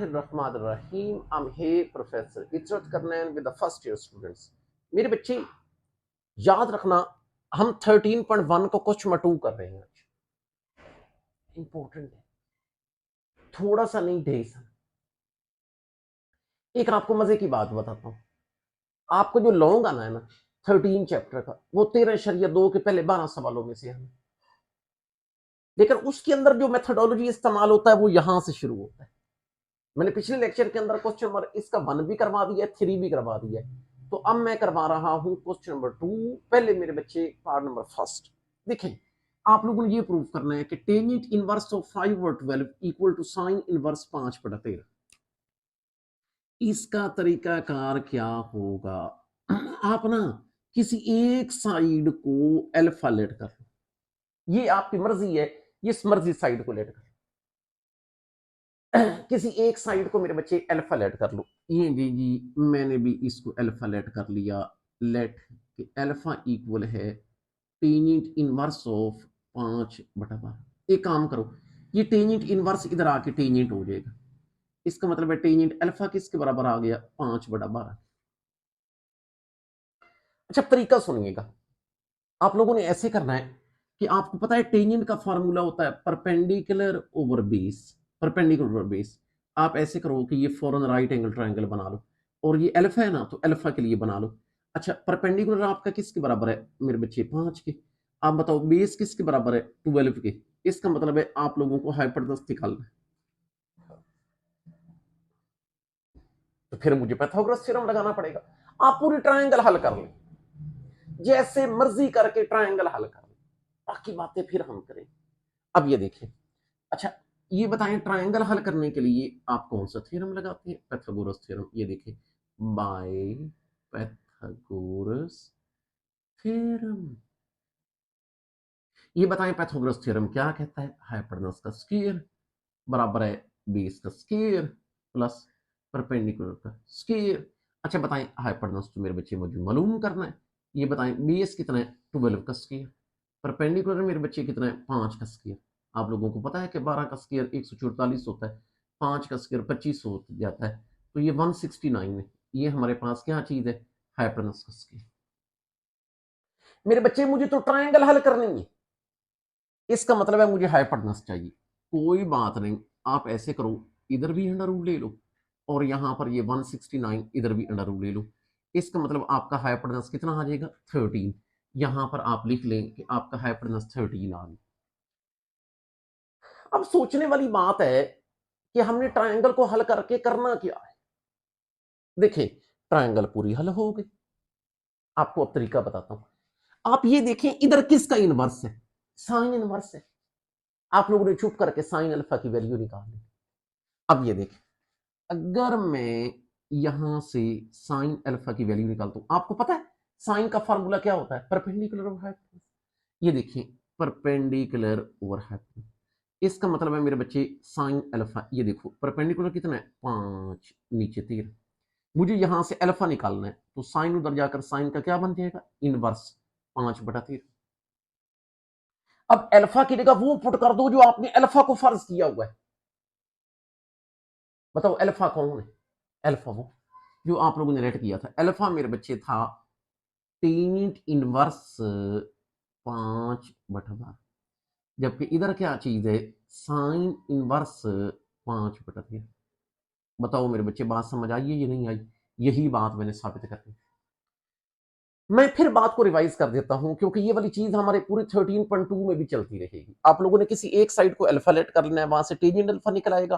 बिस्मिल्लाहिर्रहमानिर्रहीम। I'm here professor Izrat Karnain with the first year students. मेरे बच्चे याद रखना, हम 13.1 को क्वेश्चन नंबर 2 कर रहे हैं। इंपॉर्टेंट है, थोड़ा सा नहीं ढेर सा। एक आपको मजे की बात बताता हूं। आपको जो लॉन्ग आना है ना 13 चैप्टर का, वो 13 के पहले 12 सवालों में से है, लेकिन उसके अंदर जो मेथोडोलॉजी इस्तेमाल होता है वो यहां से शुरू होता है। मैंने पिछले लेक्चर के अंदर क्वेश्चन नंबर इसका 1 भी करवा दिया है, 3 भी करवा दिया है। तो अब मैं करवा रहा हूं क्वेश्चन नंबर 2। पहले मेरे बच्चे पार्ट नंबर फर्स्ट देखें। आप लोगों ने ये प्रूव करना है कि tangent inverse of 5/12 equal to sine inverse 5/13। इसका तरीकाकार क्या होगा? आप ना किसी एक साइड को अल्फा लेट कर लो, ये आपकी मर्जी है, इस मर्जी साइड को लेट कर लो। किसी एक साइड को मेरे बच्चे अल्फा लेट कर लो। ये जी मैंने भी इसको अल्फा लेट कर लिया। लेट कि अल्फा इक्वल है टेंजेंट इनवर्स ऑफ 5/12। एक काम करो, ये टेंजेंट इनवर्स इधर आके टेंजेंट हो जाएगा। इसका मतलब है टेंजेंट अल्फा किसके बराबर आ गया? 5/12। अच्छा तरीका सुनिएगा, आप लोगों ने ऐसे करना है कि आपको पता है टेंजेंट का फॉर्मूला होता है perpendicular over base. Perpendicular over base आप ऐसे करो कि ये फॉरन राइट एंगल ट्रायंगल बना लो, और ये अल्फा है ना, तो अल्फा के लिए बना लो। अच्छा परपेंडिकुलर आपका किसके बराबर है मेरे बच्चे? 5 के। आप बताओ बेस किसके बराबर है? 12 के। इसका मतलब है आप लोगों को हाइपोटेनस निकालना है। तो फिर मुझे पाइथागोरस थ्योरम लगाना पड़ेगा। आप पूरी ट्रायंगल हल कर लें, जैसे मर्जी करके ट्रायंगल हल कर लें, बाकी बातें फिर हम करें। अब ये देखें, अच्छा ये बताएं ट्रायंगल हल करने के लिए आप कौन सा थ्योरम लगाते हैं? Pythagoras theorem. ये देखिए बाय पाइथागोरस थ्योरम। ये बताएं पाइथागोरस थ्योरम क्या कहता है? हाइपोटेनस का स्क्वायर बराबर है बेस का स्क्वायर प्लस परपेंडिकुलर का स्क्वायर। अच्छा बताएं हाइपोटेनस तो मेरे बच्चे मुझे मालूम करना है। ये बताएं बेस कितना है? 12 का स्क्वायर। परपेंडिकुलर मेरे बच्चे कितना है? 5 का स्क्वायर। आप लोगों को पता है कि 12 का स्क्वायर 144 होता है, 5 का स्क्वायर 25 हो जाता है, तो ये 169 है। ये हमारे पास क्या चीज है? हाइपोटेनस का स्क्वायर। मेरे बच्चे मुझे तो ट्रायंगल हल करनी है, इसका मतलब है मुझे हाइपोटेनस चाहिए। कोई बात नहीं, आप ऐसे करो, इधर भी अंडर रूट ले लो, और यहां पर ये 169 इधर भी अंडर रूट ले लो। इसका मतलब आपका हाइपोटेनस कितना आ जाएगा? 13। यहां पर आप लिख लें कि आपका हाइपोटेनस 13 आ गया। अब सोचने वाली बात है कि हमने ट्रायंगल को हल करके करना क्या है। देखिए ट्रायंगल पूरी हल हो गई। आपको अब तरीका बताता हूं। आप ये देखें इधर किसका इनवर्स है? साइन इनवर्स है। आप लोगों ने चुप करके साइन अल्फा की वैल्यू निकाल ली। अब ये देखें, अगर मैं यहां से साइन अल्फा की वैल्यू निकालता हूं, आपको पता है साइन का फॉर्मूला क्या होता है? Perpendicular over hypotenuse. ये देखिए परपेंडिकुलर ओवर हाइपोटेनस, इसका मतलब है मेरे बच्चे साइन अल्फा। ये देखो परपेंडिकुलर कितना है? 5, नीचे 13। मुझे यहां से अल्फा निकालना है, तो साइन उधर जाकर साइन का क्या बन जाएगा? इनवर्स 5/13। अब अल्फा की जगह वो पुट कर दो जो आपने अल्फा को फर्ज किया हुआ है। बताओ अल्फा कौन है? अल्फा वो जो आप लोगों ने रेट किया था। अल्फा मेरे बच्चे था टेंजेंट इनवर्स 5/12, जबकि इधर क्या चीज है? Sign inverse 5/13। बताओ मेरे बच्चे बात समझ आई है या नहीं आई? यही बात मैंने साबित कर दी। मैं फिर बात को रिवाइज कर देता हूं, क्योंकि ये वाली चीज हमारे पूरी 13.2 में भी चलती रहेगी। आप लोगों ने किसी एक साइड को अल्फा लेट कर लेना है, वहां से टेंजेंट अल्फा निकल आएगा,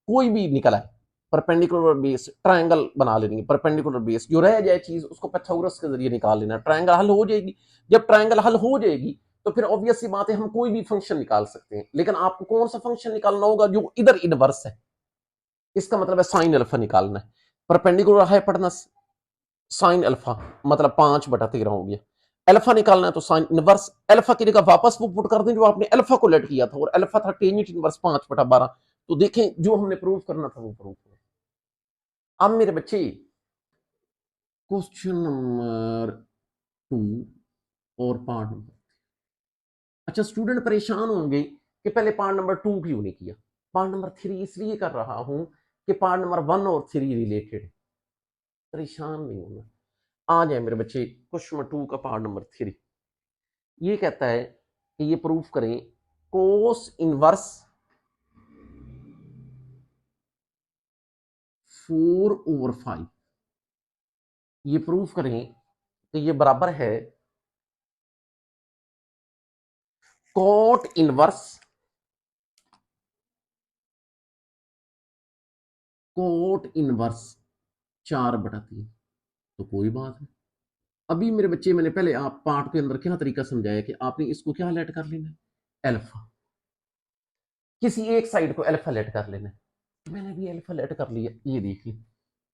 कोई भी निकल आए। परपेंडिकुलर बेस ट्रायंगल बना लेनी है, परपेंडिकुलर बेस जो रह जाए चीज उसको पाइथागोरस के जरिए निकाल लेना, ट्रायंगल हल हो जाएगी। जब ट्रायंगल हल हो जाएगी तो फिर ऑब्वियस सी बात है हम कोई भी फंक्शन निकाल सकते हैं, लेकिन आपको कौन सा फंक्शन निकालना होगा? जो इधर इनवर्स है। इसका मतलब है साइन अल्फा निकालना है। परपेंडिकुलर हाइपोटेनस साइन अल्फा मतलब 5/13 हो गया। अल्फा निकालना है तो साइन इनवर्स अल्फा की जगह वापस वो पुट कर दें जो आपने अल्फा को लेट किया था, और अल्फा था टेंजेंट इनवर्स 5/12। तो देखें जो हमने प्रूव करना था वो प्रूव हो। अब मेरे बच्चे क्वेश्चन नंबर 2 और पार्ट नंबर, अच्छा स्टूडेंट परेशान होंगे कि पहले पार्ट नंबर 2 क्यों नहीं किया? पार्ट नंबर 3 इसलिए कर रहा हूं कि पार्ट नंबर 1 और 3 रिलेटेड, परेशान नहीं होना। आ जाए मेरे बच्चे क्वेश्चन नंबर 2 का पार्ट नंबर 3। ये कहता है कि ये प्रूफ करें कोस इनवर्स 4/5, ये प्रूफ करें कि ये बराबर है कोट इनवर्स 4/3। तो कोई बात नहीं। अभी मेरे बच्चे मैंने पहले आप पार्ट के अंदर क्या तरीका समझाया कि आपने इसको क्या लेट कर लेना है, अल्फा, किसी एक साइड को अल्फा लेट कर लेना है। मैंने भी अल्फा लेट कर लिया, ये देखिए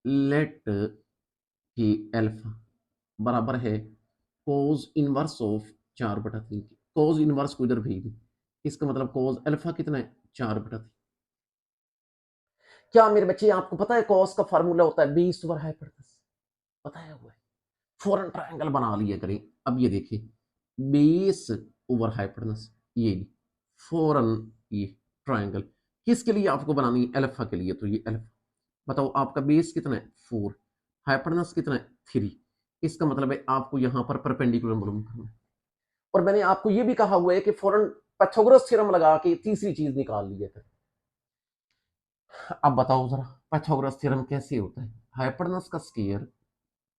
लेट कि अल्फा बराबर है कोज इनवर्स ऑफ 4/3। कोज इनवर्स को इधर भेज दी, इसका मतलब कोज अल्फा कितना है 4/3। क्या मेरे बच्चे आपको पता है कोस का फार्मूला होता है बेस ओवर हाइपोटेनस, बताया हुआ है। फॉरन ट्रायंगल बना लिया करें। अब ये देखिए बेस ओवर हाइपोटेनस, ये फॉरन ये ट्रायंगल किसके लिए आपको बनानी है, अल्फा के लिए। तो ये अल्फा बताओ आपका बेस कितना है 4, हाइपोटेनस कितना है 3। इसका मतलब है आपको यहां पर परपेंडिकुलर मालूम करना है। और मैंने आपको ये भी कहा हुआ है कि फॉरन पाइथागोरस थ्योरम लगा के तीसरी चीज निकाल लिया करें। अब बताओ जरा पाइथागोरस थ्योरम कैसे होता है, हाइपोटेनस का स्क्वायर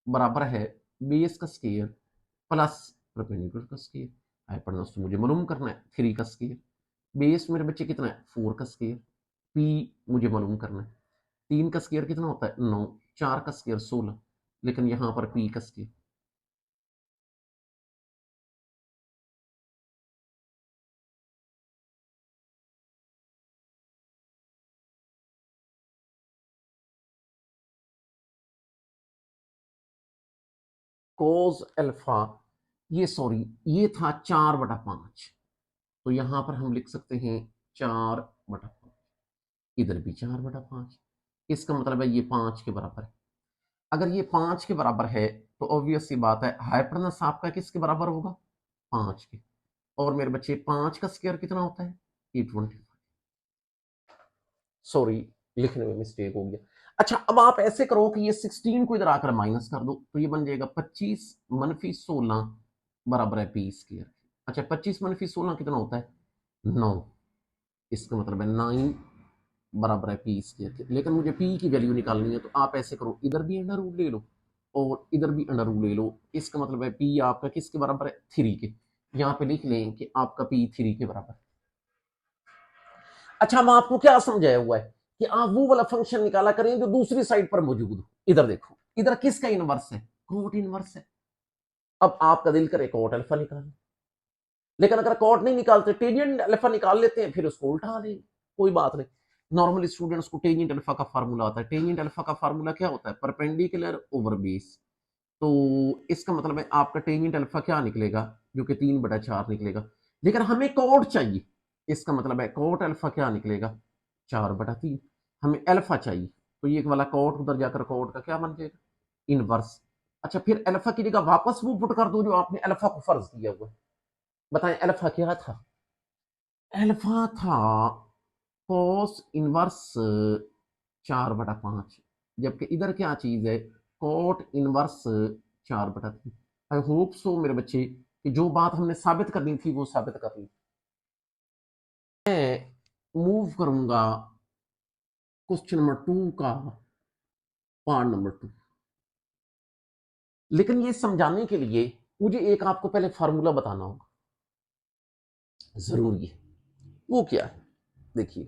बराबर है बेस का स्क्वायर प्लस परपेंडिकुलर का स्क्वायर। हाइपोटेनस तो मुझे मालूम करना है 3 का स्क्वायर, बेस मेरे बच्चे कितना है 4 का स्क्वायर, पी मुझे मालूम करना है 3 का स्क्वायर कितना होता है 9, 4 का स्क्वायर 16, लेकिन यहां पर पी का स्क्वायर। कोस अल्फा ये सॉरी ये था 4/5, तो यहां पर हम लिख सकते हैं 4/5, इधर भी 4/5। इसका मतलब है ये 5 के बराबर है। अगर ये 5 के बराबर है तो ऑब्वियस सी बात है हाइपोटेनस आपका किसके बराबर होगा 5 के। और मेरे बच्चे 5 का स्क्वायर कितना होता है 825। सॉरी लिखने में मिस्टेक हो गया। अच्छा अब आप ऐसे करो कि ये 16 को इधर आकर माइनस कर दो, तो ये बन जाएगा 25 - 16 बराबर है पी स्क्वायर। अच्छा 25 - 16 कितना होता है 9, इसका मतलब है 9 बराबर है पी स्क्वायर के। लेकिन मुझे पी की वैल्यू निकालनी है, तो आप ऐसे करो इधर भी अंडर रूट ले लो और इधर भी अंडर रूट ले लो। इसका मतलब है पी आपका किसके बराबर है 3 के। यहाँ पे लिख लें कि आपका पी 3 के बराबर। अच्छा हम आपको क्या समझाया हुआ है कि आप वो वाला फंक्शन निकाला करें जो दूसरी साइड पर मौजूद हो। इधर देखो इधर किसका इनवर्स है कोट इनवर्स है। अब आपका दिल करे कोट अल्फा निकालें, लेकिन अगर कोट नहीं निकालते टेंजेंट अल्फा निकाल लेते हैं, फिर उसको उल्टा लेंगे, कोई बात नहीं। नॉर्मल स्टूडेंट्स को टेंजेंट अल्फा का फार्मूला आता है। टेंजेंट अल्फा का फार्मूला क्या होता है परपेंडिकुलर ओवर बेस। तो इसका मतलब है आपका टेंजेंट अल्फा क्या निकलेगा जो कि 3/4 निकलेगा। लेकिन हमें कोट चाहिए, इसका मतलब है कोट अल्फा क्या निकलेगा 4/3। हमें अल्फा चाहिए, तो ये वाला कोट उधर जाकर कोट का क्या बन जाएगा इनवर्स। अच्छा फिर अल्फा की जगह वापस वो पुट कर दो जो आपने अल्फा को फर्ज किया हुआ है। बताएं अल्फा क्या था, अल्फा था कोस इनवर्स 4/5, जबकि इधर क्या चीज है cot inverse 4/3। I hope so मेरे बच्चे कि जो बात हमने साबित करनी थी वो साबित कर ली। मैं मूव करूंगा क्वेश्चन नंबर 2 का पार्ट नंबर 2। लेकिन ये समझाने के लिए मुझे एक आपको पहले फार्मूला बताना होगा जरूरी है। वो क्या है देखिए,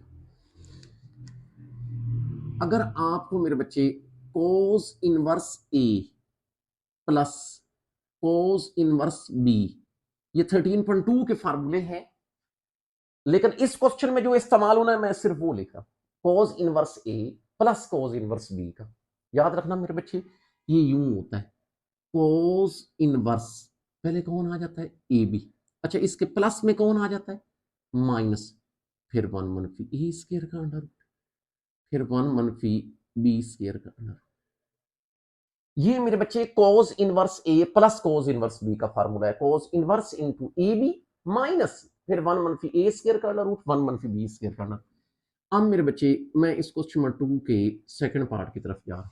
अगर आपको मेरे बच्चे cos inverse A plus cos inverse B, ये 13.2 के फार्मूले हैं, लेकिन इस क्वेश्चन में जो इस्तेमाल होना है मैं सिर्फ वो लिख रहा हूं कोस inverse A plus cos inverse B का। याद रखना मेरे बच्चे ये यूं होता है कोस इनवर्स पहले कौन आ जाता है ए बी, अच्छा इसके प्लस में कौन आ जाता है माइनस, फिर 1 - ए स्क्वायर का अंडर रूट, फिर 1 - बी स्क्वायर का अंडर। ये मेरे बच्चे cos inverse A plus cos inverse B का फार्मूला है। Cos inverse into A B minus फिर 1 - ए स्क्वायर का अंडर रूट 1 - बी स्क्वायर का अंडर। अब मेरे बच्चे मैं इस क्वेश्चन नंबर 2 के सेकंड पार्ट की तरफ जा रहा हूं।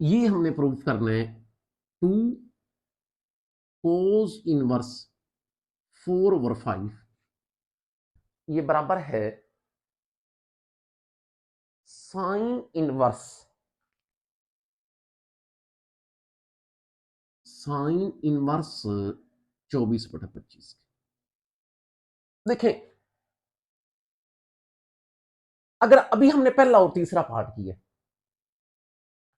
ये हमने प्रूव करना है 2 कोस इनवर्स 4/5 ये बराबर है साइन इनवर्स 24/25। देखें, अगर अभी हमने पहला और तीसरा पार्ट किया,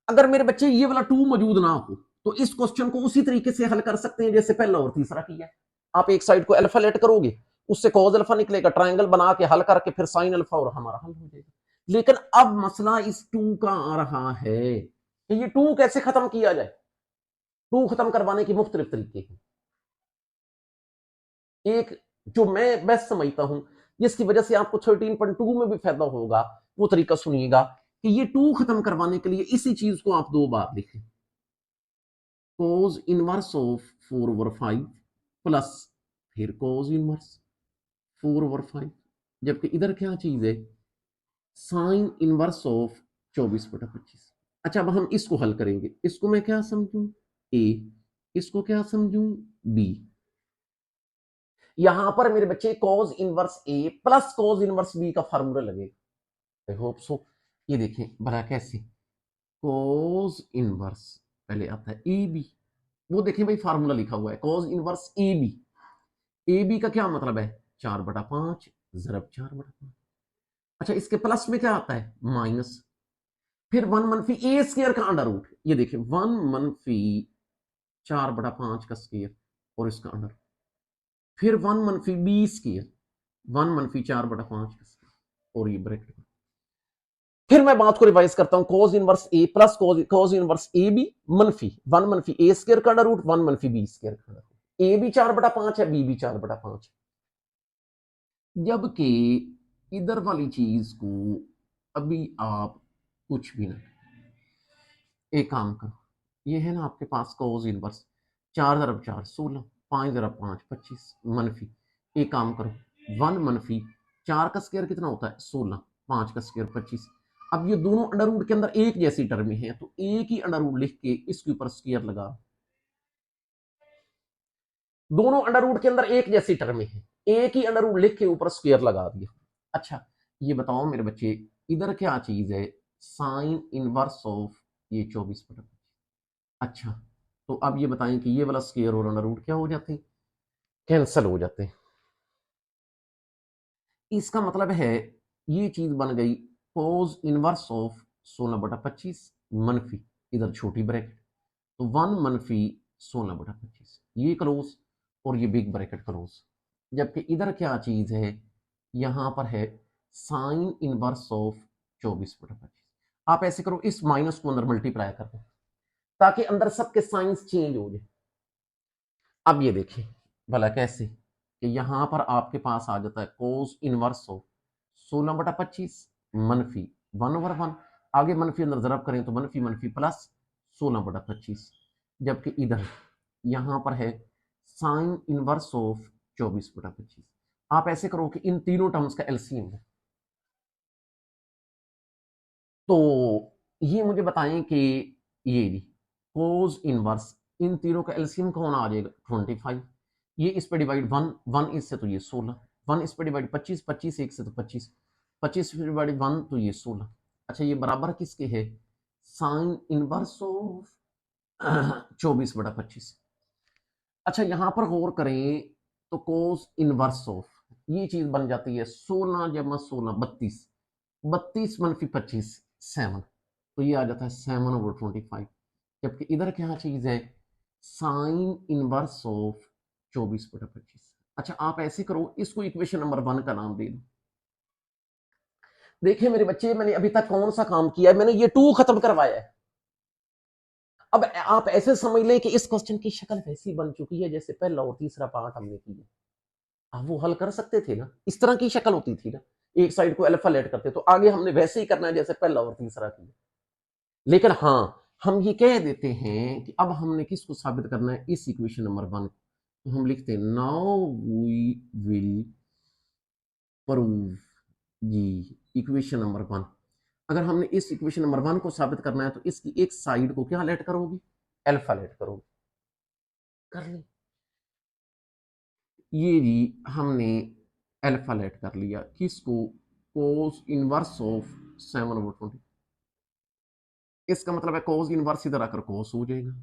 अगर मेरे बच्चे ये वाला 2 मौजूद ना हो तो इस क्वेश्चन को उसी तरीके से हल कर सकते हैं जैसे पहला और तीसरा किया। आप एक साइड को अल्फा लेट करोगे, उससे कॉज अल्फा निकलेगा, ट्रायंगल बना के हल करके फिर साइन अल्फा और हमारा हल हो जाएगा। लेकिन अब मसला इस 2 का आ रहा है कि ये 2 कैसे खत्म किया जाए। 2 खत्म करवाने के मुख्तलिफ तरीके हैं। एक जो मैं बेस्ट समझता हूं, जिसकी वजह से आपको 13.2 में भी फायदा होगा, वो तरीका सुनिएगा कि ये 2 खत्म करवाने के लिए इसी चीज को आप 2 बार लिखें, cos इनवर्स ऑफ 4/5 प्लस फिर cos इनवर्स 4/5, जबकि इधर क्या चीज है, साइन इनवर्स ऑफ 24/25। अच्छा, अब हम इसको हल करेंगे। इसको मैं क्या समझूं, ए, इसको क्या समझूं, बी। यहां पर मेरे बच्चे cos inverse A plus cos inverse B का फार्मूला लगेगा। I hope so. ये देखें भला कैसे, cos इनवर्स पहले आता है ए बी, वो देखें भाई फार्मूला लिखा हुआ है cos inverse A B. A B का क्या मतलब है, 4/5 ज़रब 4/5। अच्छा, इसके प्लस में क्या आता है, माइनस, फिर 1 मनफी ए स्क्वायर का अंडर रूट। ये देखिए 1 मनफी 4/5 का स्क्वायर और इसका अंडर, फिर 1 मनफी बी स्क्वायर, 1 मनफी 4/5 का स्क्वायर और ये ब्रैकेट। फिर मैं बात को रिवाइज करता हूं, cos inverse A plus cos inverse A B मनफी 1 मनफी ए स्क्वायर का अंडर रूट 1 मनफी बी स्क्वायर का अंडर रूट। ए भी 4/5 है, बी भी 4/5, जबकि इधर वाली चीज को अभी आप कुछ भी ना, एक काम करो, ये है ना आपके पास cos इनवर्स, 4 ज़रब 4 16, 5 ज़रब 5 25 मनफी, एक काम करो 1 मनफी 4 का स्क्वायर कितना होता है 16, 5 का स्क्वायर 25। अब ये दोनों अंडर रूट के अंदर एक जैसी टर्म है तो एक ही अंडर रूट लिख के इसके ऊपर स्क्वायर लगा, दोनों अंडर रूट के अंदर एक जैसी टर्म है, एक ही अंडर रूट लिख के ऊपर स्क्वायर लगा दिया। अच्छा, ये बताओ मेरे बच्चे, इधर क्या चीज है, साइन इनवर्स ऑफ ये 24/25। अच्छा, तो अब ये बताएं कि ये वाला स्क्वायर और अंडर रूट क्या हो जाते हैं, कैंसिल हो जाते हैं। इसका मतलब है ये चीज बन गई cos इनवर्स ऑफ 16/25 मनफी, इधर छोटी ब्रैकेट, तो 1 मनफी 16/25, ये क्लोज और ये बिग ब्रैकेट क्लोज। जबकि इधर क्या चीज है, यहां पर है साइन इनवर्स ऑफ 24/25। आप ऐसे करो, इस माइनस को अंदर मल्टीप्लाई कर दो ताकि अंदर सबके साइंस चेंज हो जाए। अब ये देखिए भला कैसे, कि यहां पर आपके पास आ जाता है cos इनवर्स ऑफ 16/25 मनफी 1/1, आगे मनफी अंदर जरब करें तो मनफी मनफी प्लस 16/25, जबकि इधर यहां पर है साइन इनवर्स ऑफ 24/25। आप ऐसे करो कि इन तीनों टर्म्स का एलसीएम है, तो ये मुझे बताएं कि ये भी cos इनवर्स, इन तीनों का एलसीएम कौन आ जाएगा 25, ये इस पे डिवाइड 1 1 इससे तो ये 16, 1 इस पे डिवाइड 25 25 एक से तो 25 25 पे डिवाइड 1 तो ये 16। अच्छा, ये बराबर किसके है, साइन इनवर्स ऑफ 24/25। अच्छा, यहां पर गौर करें तो cos इनवर्स ऑफ ये चीज बन जाती है 16 जमा 16 32, 32 मनफी 25 7, तो ये आ जाता है 7/25। जबकि इधर क्या चीज है, साइन इनवर्स ऑफ 24/25। अच्छा, आप ऐसे करो, इसको इक्वेशन नंबर 1 का नाम दे दो। देखिए मेरे बच्चे, मैंने अभी तक कौन सा काम किया है, मैंने ये 2 खत्म करवाया है। अब आप ऐसे समझ लें कि इस क्वेश्चन की शक्ल वैसी बन चुकी है जैसे पहला और तीसरा पार्ट हमने किया। आप वो हल कर सकते थे ना, इस तरह की शक्ल होती थी ना, एक साइड को अल्फा लेट करते, तो आगे हमने वैसे ही करना है जैसे पहला और तीसरा किया। लेकिन हाँ, हम ये कह देते हैं कि अब हमने किसको साबित करना है, इस इक्वेशन नंबर 1, हम लिखते हैं now we will prove the equation number 1। अगर हमने इस इक्वेशन नंबर 1 को साबित करना है तो इसकी एक साइड को क्या लेट करोगी, अल्फा लेट करोगी। कर ली, ये जी हमने अल्फा लेट कर लिया, किसको, कोस इनवर्स ऑफ 7/20। इसका मतलब है कोस इनवर्स इधर आकर कोस हो जाएगा।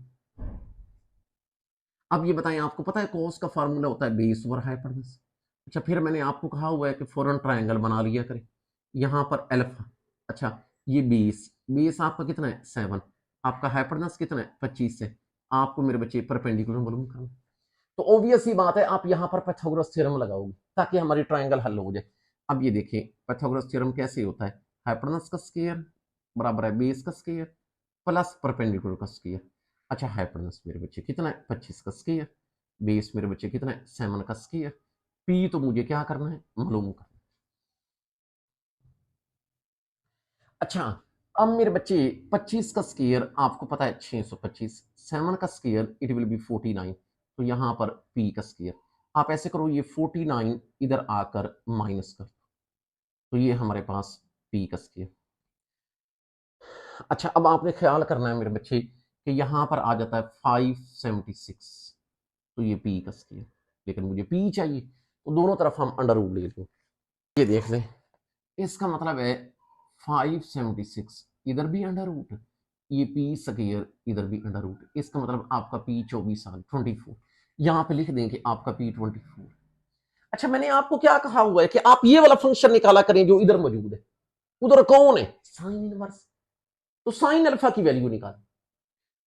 अब ये बताएं, आपको पता है कोस का फार्मूला होता है बेस ओवर हाइपोटेनस। अच्छा, फिर मैंने आपको कहा हुआ है कि फॉरन ट्रायंगल बना लिया करें, यहां पर अल्फा। अच्छा, ये बेस, बेस आपका कितना है 7, आपका हाइपोटेनस कितना है 25 है। आपको मेरे बच्चे परपेंडिकुलर मालूम करना, तो ऑब्वियस ही बात है आप यहां पर पाइथागोरस थ्योरम लगाओगे ताकि हमारी ट्रायंगल हल हो जाए। अब ये देखिए पाइथागोरस थ्योरम कैसे होता है, हाइपोटेनस का स्क्वायर बराबर है बेस का स्क्वायर प्लस परपेंडिकुलर का स्क्वायर। अच्छा, हाइपोटेनस मेरे बच्चे कितना है 25 का स्क्वायर, बेस मेरे बच्चे कितना है 7 का स्क्वायर, पी तो मुझे क्या करना है मालूम करना। अच्छा, अब मेरे बच्चे 25 का स्क्वायर आपको पता है 625, 7 का स्क्वायर इट विल बी 49, तो यहां पर पी का स्क्वायर। आप ऐसे करो, ये 49 इधर आकर माइनस कर, तो ये हमारे पास पी का स्क्वायर। अच्छा, अब आपने ख्याल करना है मेरे बच्चे कि यहां पर आ जाता है 576, तो ये पी का स्क्वायर, लेकिन मुझे पी चाहिए तो दोनों तरफ हम अंडर रूट ले लें। ये देख लें, इसका मतलब है 576 इधर भी अंडर रूट, ये पी स्क्वायर इधर भी अंडर रूट, इसका मतलब आपका पी 24 साल 24, यहां पे लिख दें कि आपका पी 24। अच्छा, मैंने आपको क्या कहा हुआ है कि आप ये वाला फंक्शन निकाला करें जो इधर मौजूद है, उधर कौन है साइन इनवर्स, तो साइन अल्फा की वैल्यू निकाल।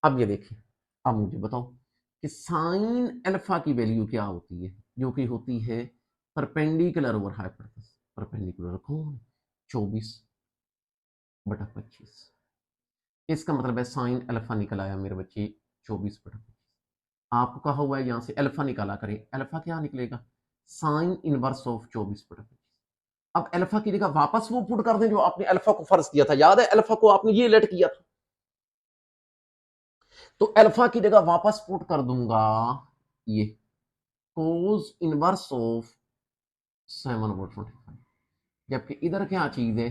अब ये देखिए, अब मुझे बताओ कि साइन अल्फा की वैल्यू क्या होती है, जो कि होती है परपेंडिकुलर ओवर हाइपोटेनस। परपेंडिकुलर कौन, 24/25, इसका मतलब है साइन अल्फा निकल आया मेरे बच्चे 24/25। आपको कहा हुआ है यहां से अल्फा निकाला करें, अल्फा क्या निकलेगा साइन इनवर्स ऑफ 24/25। अब अल्फा की जगह वापस वो पुट कर दें जो आपने अल्फा को फर्ज किया था, याद है अल्फा को आपने ये लेट किया था, तो अल्फा की जगह वापस पुट कर दूंगा ये कोस इनवर्स ऑफ 7/25, जबकि इधर क्या चीज है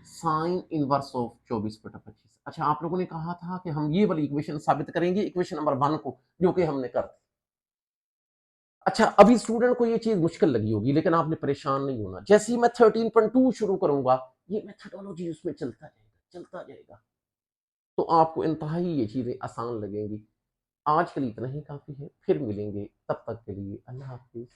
साइन इनवर्स ऑफ 24/25। अच्छा, आप लोगों ने कहा था कि हम ये वाली इक्वेशन साबित करेंगे इक्वेशन नंबर 1 को, जो कि हमने कर दी। अच्छा, अभी स्टूडेंट को ये चीज मुश्किल लगी होगी, लेकिन आपने परेशान नहीं होना, जैसे ही मैं 13.2 शुरू करूंगा ये मेथडोलॉजी उसमें चलता जाएगा चलता जाएगा, तो आपको इंतहाई ये चीजें आसान लगेंगी। आज के लिए इतना ही काफी है, फिर मिलेंगे, तब तक के लिए अल्लाह हाफिज।